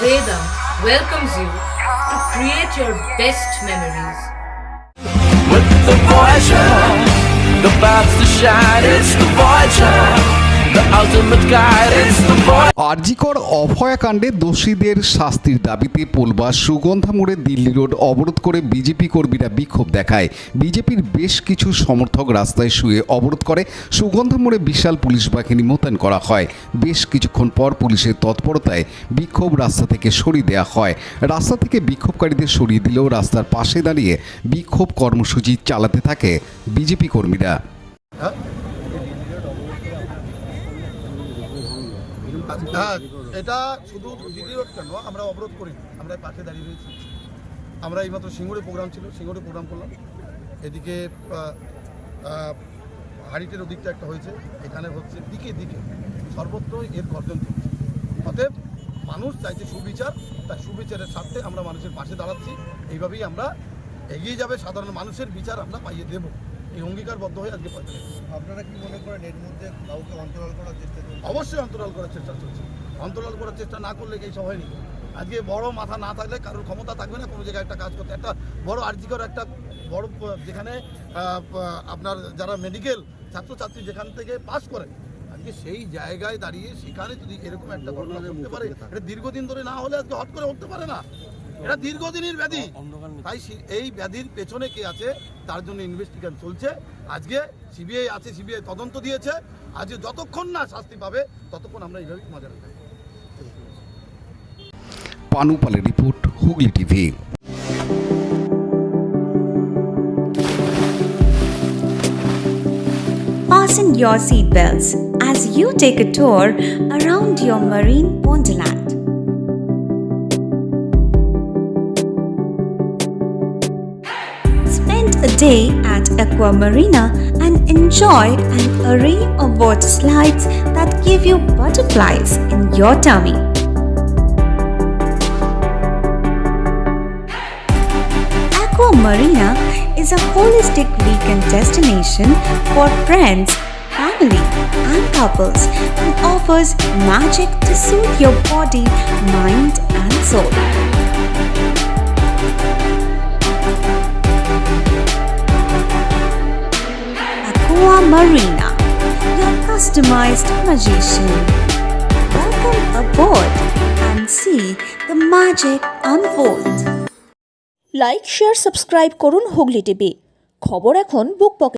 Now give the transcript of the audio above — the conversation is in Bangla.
Vedam welcomes you to create your best memories. With the Voyager, the paths to shine, it's the Voyager, the ultimate guide, it's the Voyager. RG Kar অভয়াকাণ্ডে দোষীদের শাস্তির দাবিতে পোলবা সুগন্ধা মোড়ে দিল্লি রোড অবরোধ করে বিজেপি কর্মীরা বিক্ষোভ দেখায়। বিজেপির বেশ কিছু সমর্থক রাস্তায় শুয়ে অবরোধ করে। সুগন্ধা মোড়ে বিশাল পুলিশ বাহিনী মোতায়েন করা হয়। বেশ কিছুক্ষণ পর পুলিশের তৎপরতায় বিক্ষোভ রাস্তা থেকে সরিয়ে দেওয়া হয়। রাস্তা থেকে বিক্ষোভকারীদের সরিয়ে দিলেও রাস্তার পাশে দাঁড়িয়ে বিক্ষোভ কর্মসূচি চালাতে থাকে বিজেপি কর্মীরা। এটা শুধু দিল্লি রোড কেন, আমরা অবরোধ করি, আমরা পাশে দাঁড়িয়ে রয়েছি। আমরা এইমাত্র সিঙ্গুরে প্রোগ্রাম ছিল, সিঙ্গুরে প্রোগ্রাম করলাম। এদিকে হাড়িটের ওদিকটা একটা হয়েছে, এখানে হচ্ছে, দিকে দিকে সর্বত্রই এর গর্জন চলছে। অতএব মানুষ চাইছে সুবিচার, তাই সুবিচারের স্বার্থে আমরা মানুষের পাশে দাঁড়াচ্ছি। এইভাবেই আমরা এগিয়ে যাবে, সাধারণ মানুষের বিচার আমরা পাইয়ে দেব, এই অঙ্গীকারবদ্ধ হয়ে আজকে পথে। আপনারা কি মনে করেন এর মধ্যে কাউকে অন্তরাল করার চেষ্টা করছেন? অবশ্যই অন্তরাল করার চেষ্টা চলছে। অন্তরাল করার চেষ্টা না করলে এই সব হয়নি। আজকে বড় মাথা না থাকলে কারোর ক্ষমতা থাকবে না কোনো জায়গায় একটা কাজ করতে। একটা বড় আরজিকর একটা বড়, যেখানে আপনার যারা মেডিকেল ছাত্রছাত্রী যেখান থেকে পাস করে, আজকে সেই জায়গায় দাঁড়িয়ে সেখানে যদি এরকম একটা ঘটনা ঘটতে পারে, এটা দীর্ঘদিন ধরে না হলে আজকে হট করে উঠতে পারে না। এটা দীর্ঘদিনের ব্যাধি। তাই এই ব্যাধির পেছনে কে আছে তার জন্য ইনভেস্টিগেশন চলছে। আজকে সিবিআই আছে, সিবিআই তদন্ত দিয়েছে। আজকে যতক্ষণ না শাস্তি পাবে ততক্ষণ আমরা এইভাবেই মজা রাখবো। পানুপালের রিপোর্ট, Hooghly TV. Fasten your seatbelts as you take a tour around your marine wonderland. Spend a day at Aqua Marina and enjoy an array of water slides that give you butterflies in your tummy. Aqua Marina is a holistic weekend destination for friends, family, and couples and offers magic to soothe your body, mind, and soul. Aqua Marina, your customized magician. Welcome aboard and see the magic unfold. Like, share, subscribe করুন হুগলি টিভি। খবর এখন বুক পকেটে।